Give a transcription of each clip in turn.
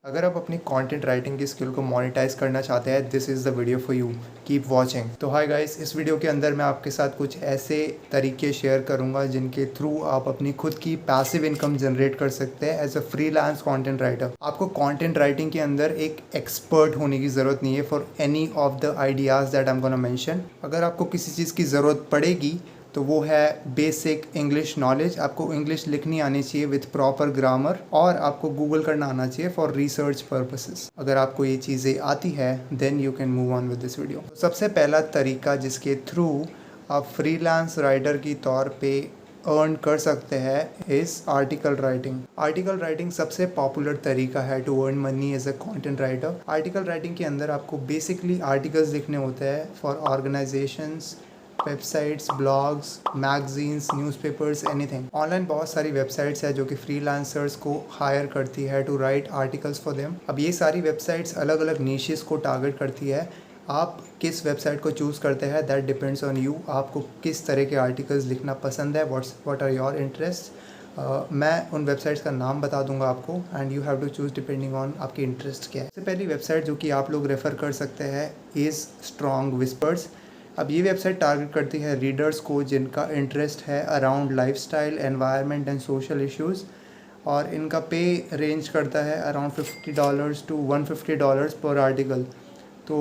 अगर आप अपनी कंटेंट राइटिंग की स्किल को मोनेटाइज करना चाहते हैं, this is the video for you. Keep watching. तो हाय गाइस, इस वीडियो के अंदर मैं आपके साथ कुछ ऐसे तरीके शेयर करूंगा जिनके थ्रू आप अपनी खुद की पैसिव इनकम जनरेट कर सकते हैं as a freelance content writer. आपको कंटेंट राइटिंग के अंदर एक एक्सपर्ट होने की ज़रूरत नहीं है for any of the ideas that I am gonna mention. अगर आपको किसी चीज़ की ज़रूरत पड़ेगी तो वो है बेसिक इंग्लिश नॉलेज। आपको इंग्लिश लिखनी आनी चाहिए विथ प्रॉपर ग्रामर, और आपको गूगल करना आना चाहिए फॉर रिसर्च पर्पसेस। अगर आपको ये चीज़ें आती है then you can move on with this video. सबसे पहला तरीका जिसके थ्रू आप फ्रीलांस राइटर की तौर पे अर्न कर सकते हैं इस आर्टिकल राइटिंग। आर्टिकल राइटिंग सबसे पॉपुलर तरीका है to earn money as a content writer. Article writing के अंदर आपको बेसिकली आर्टिकल्स लिखने होते हैं for organisations, websites, blogs, magazines, newspapers, anything. Online बहुत सारी वेबसाइट्स है जो कि फ्रीलांसर्स को हायर करती है to write articles for them. अब ये सारी वेबसाइट्स अलग अलग नीशेस को टारगेट करती है। आप किस वेबसाइट को चूज़ करते हैं दैट डिपेंड्स ऑन यू। आपको किस तरह के आर्टिकल्स लिखना पसंद है, व्हाट आर योर इंटरेस्ट। मैं उन वेबसाइट्स का नाम बता दूंगा आपको and you have to choose depending on आपकी इंटरेस्ट क्या है। सबसे पहली वेबसाइट जो कि आप लोग रेफ़र कर सकते हैं इज़ स्ट्रॉन्ग विस्पर्स। अब ये वेबसाइट टारगेट करती है रीडर्स को जिनका इंटरेस्ट है around lifestyle, environment and social issues, और इनका पे रेंज करता है अराउंड $50 to $150 पर आर्टिकल। तो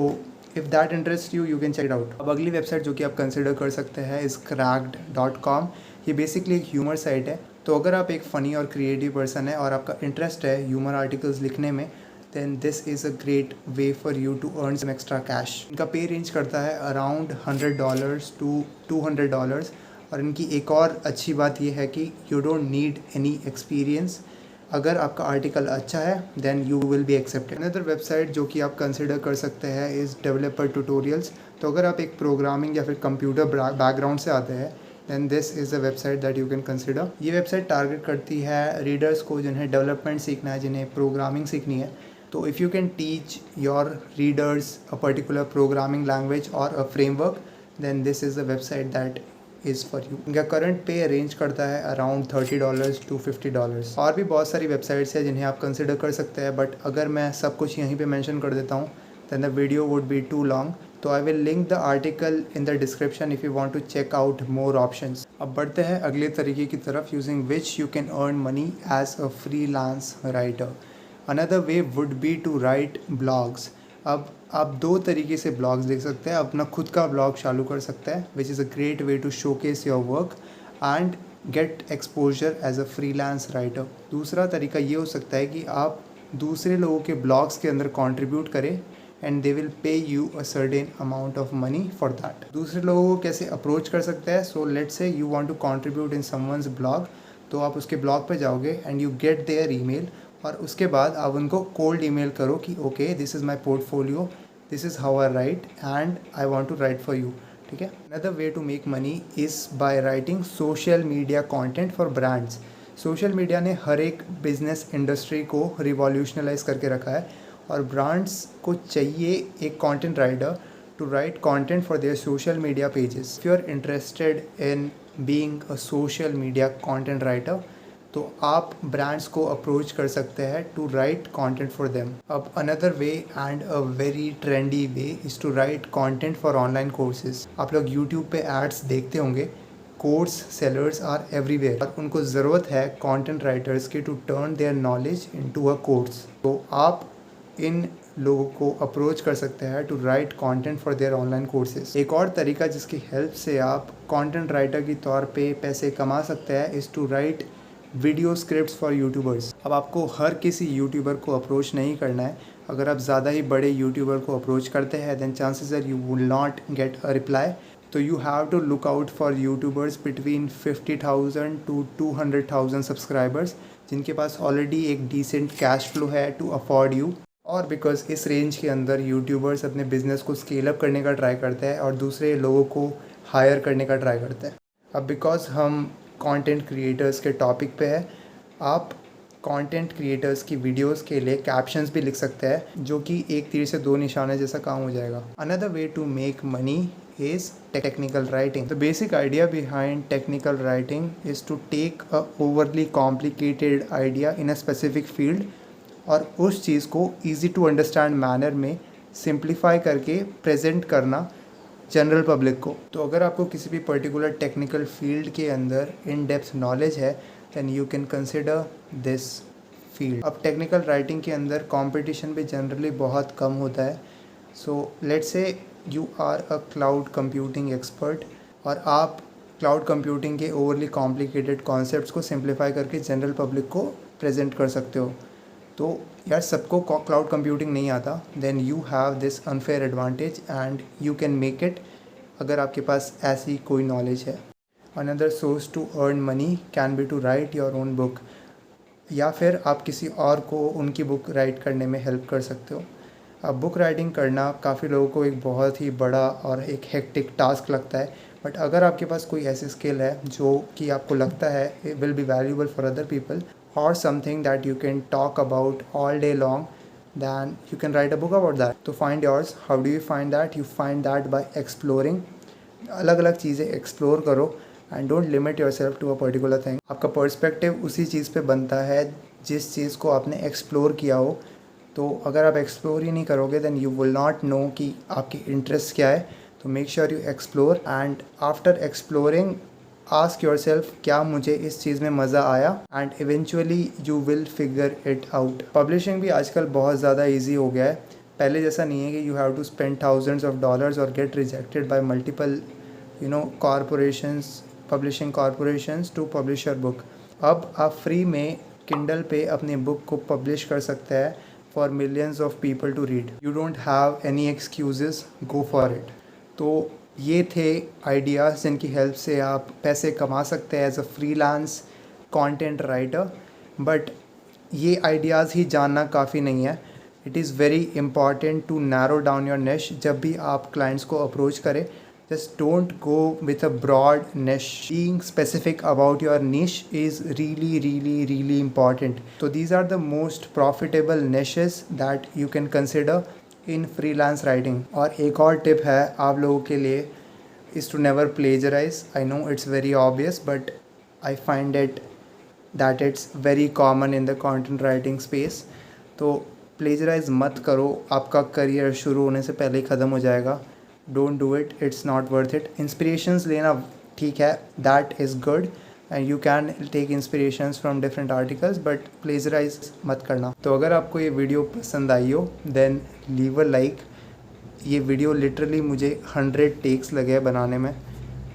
if that interest you can check it out. अब अगली वेबसाइट जो कि आप कंसिडर कर सकते हैं इज़ cracked.com। ये बेसिकली एक ह्यूमर साइट है। तो अगर आप एक फ़नी और क्रिएटिव पर्सन है और आपका इंटरेस्ट है ह्यूमर आर्टिकल्स लिखने में, then this is a great way for you to earn some extra cash। इनका पे रेंज करता है अराउंड $100 to $200। और इनकी एक और अच्छी बात यह है कि you don't need any experience. अगर आपका आर्टिकल अच्छा है then you will be accepted. Another website जो कि आप कंसिडर कर सकते हैं इज़ डेवलपर ट्यूटोरियल्स। तो अगर आप एक प्रोग्रामिंग या फिर कंप्यूटर बैकग्राउंड से आते हैं then this is a website that you can consider। ये वेबसाइट टारगेट करती है रीडर्स को जिन्हें डेवलपमेंट सीखना है, जिन्हें प्रोग्रामिंग सीखनी है। तो if you can teach your readers a particular programming language और a framework then this is a website that is for you. इनका करंट पे अरेंज करता है अराउंड $30 to $50। और भी बहुत सारी वेबसाइट्स हैं जिन्हें आप कंसिडर कर सकते हैं, बट अगर मैं सब कुछ यहीं पे मेंशन कर देता हूँ then the video would be too long। तो I will link the article in the description if you want to check out more options। अब बढ़ते हैं अगले तरीके की तरफ using which you can earn money as a freelance writer। Another way would be to write blogs। अब आप दो तरीके से ब्लॉग्स लिख सकते हैं। अपना खुद का ब्लॉग चालू कर सकते हैं which is a great way to showcase your work and get exposure as a freelance writer. दूसरा तरीका ये हो सकता है कि आप दूसरे लोगों के ब्लॉग्स के अंदर कंट्रीब्यूट करें and they will pay you a certain amount of money for that. दूसरे लोगों को कैसे अप्रोच कर सकते हैं? So let's say you want to contribute in someone's blog. तो आप उसके ब्लॉग पे जाओगे and you get their email, और उसके बाद आप उनको कोल्ड ईमेल करो कि okay this is my portfolio, this is how I write and I want to write for you. ठीक है। Another way to make money is by writing social media content for brands. Social media ने हर एक business industry को रिवॉल्यूशनलाइज करके रखा है, और ब्रांड्स को चाहिए एक content writer to write content for their social media pages. If you are interested in being a social media content writer तो आप ब्रांड्स को अप्रोच कर सकते हैं to write content for them. अब another way and a very trendy way is to write content for online courses. आप लोग YouTube पे एड्स देखते होंगे, कोर्स सेलर्स आर एवरीवेयर, और उनको ज़रूरत है कंटेंट राइटर्स की to turn their knowledge into a course. तो आप इन लोगों को अप्रोच कर सकते हैं to write content for their online courses. एक और तरीका जिसकी हेल्प से आप कंटेंट राइटर की तौर पे पैसे कमा सकते हैं is to write video scripts for YouTubers. अब आपको हर किसी यूट्यूबर को अप्रोच नहीं करना है। अगर आप ज़्यादा ही बड़े यूट्यूबर को अप्रोच करते हैं then chances are you will not get a reply. तो you have to look out for youtubers between 50,000 to 200,000 subscribers जिनके पास ऑलरेडी एक डिसेंट कैश फ्लो है टू अफोर्ड यू। और बिकॉज इस रेंज के अंदर यूट्यूबर्स अपने बिजनेस को स्केल अप करने का ट्राई करते हैं और दूसरे लोगों को हायर करने का ट्राई करते हैं। अब बिकॉज हम कंटेंट क्रिएटर्स के टॉपिक पे है, आप कंटेंट क्रिएटर्स की वीडियोस के लिए कैप्शंस भी लिख सकते हैं जो कि एक तीर से दो निशाने जैसा काम हो जाएगा। Another way to make money is technical writing। The basic idea behind technical writing is to take a overly complicated idea in a specific field, और उस चीज़ को ईज़ी टू अंडरस्टैंड मैनर में सिंप्लीफाई करके प्रेजेंट करना general public को। तो अगर आपको किसी भी पर्टिकुलर टेक्निकल फील्ड के अंदर इन डेप्थ नॉलेज है than you can consider this field. अब टेक्निकल राइटिंग के अंदर कंपटीशन भी जनरली बहुत कम होता है। So let's say you are a cloud computing expert और आप क्लाउड कंप्यूटिंग के ओवरली कॉम्प्लिकेटेड कॉन्सेप्ट्स को सिंप्लीफाई करके जनरल पब्लिक को प्रेजेंट कर सकते हो। तो यार सबको क्लाउड कंप्यूटिंग नहीं आता, then you have this unfair advantage and you can make it अगर आपके पास ऐसी कोई नॉलेज है। Another source to earn money can be to write your own book, या फिर आप किसी और को उनकी बुक राइट करने में हेल्प कर सकते हो। अब बुक राइटिंग करना काफ़ी लोगों को एक बहुत ही बड़ा और एक हेक्टिक टास्क लगता है, बट अगर आपके पास कोई ऐसी स्किल है जो कि आपको लगता है it will be valuable for other people or something that you can talk about all day long, then you can write a book about that. तो find yours. How do you find that? You find that by exploring. अलग अलग चीज़ें explore करो and don't limit yourself to a particular thing. आपका perspective उसी चीज़ पे बनता है जिस चीज़ को आपने एक्सप्लोर किया हो। तो अगर आप एक्सप्लोर ही नहीं करोगे then you will not know कि आपकी इंटरेस्ट क्या है। तो make sure you explore and after exploring ask yourself क्या मुझे इस चीज़ में मज़ा आया and eventually you will figure it out. Publishing भी आजकल बहुत ज़्यादा ईजी हो गया है, पहले जैसा नहीं है कि you have to spend thousands of dollars और get rejected by multiple corporations, publishing corporations to publish your book. अब आप फ्री में किंडल पे अपनी बुक को पब्लिश कर सकते हैं for millions of people to read. You don't have any excuses, go for it. तो ये थे आइडियाज़ जिनकी हेल्प से आप पैसे कमा सकते हैं as a freelance content writer. But ये आइडियाज़ ही जानना काफ़ी नहीं है, it is very important to narrow down your niche. जब भी आप क्लाइंट्स को अप्रोच करें just don't go with a broad niche, being specific about your niche is really really really important. तो these are the most profitable niches that you can consider in freelance writing. और एक और tip है आप लोगों के लिए is to never plagiarise. I know it's very obvious but I find it that it's very common in the content writing space. तो plagiarise मत करो, आपका करियर शुरू होने से पहले ही ख़त्म हो जाएगा। Don't do it, it's not worth it. Inspirations लेना ठीक है, that is good and you can take inspirations from different articles, but plagiarise मत करना। तो अगर आपको ये वीडियो पसंद आई हो देन लीव अ लाइक। ये वीडियो लिटरली मुझे 100 टेक्स लगे हैं बनाने में।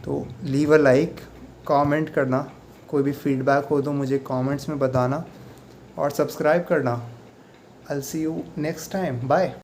तो लीव अ लाइक, कमेंट करना, कोई भी फीडबैक हो तो मुझे कमेंट्स में बताना और सब्सक्राइब करना। I will see you next time, bye.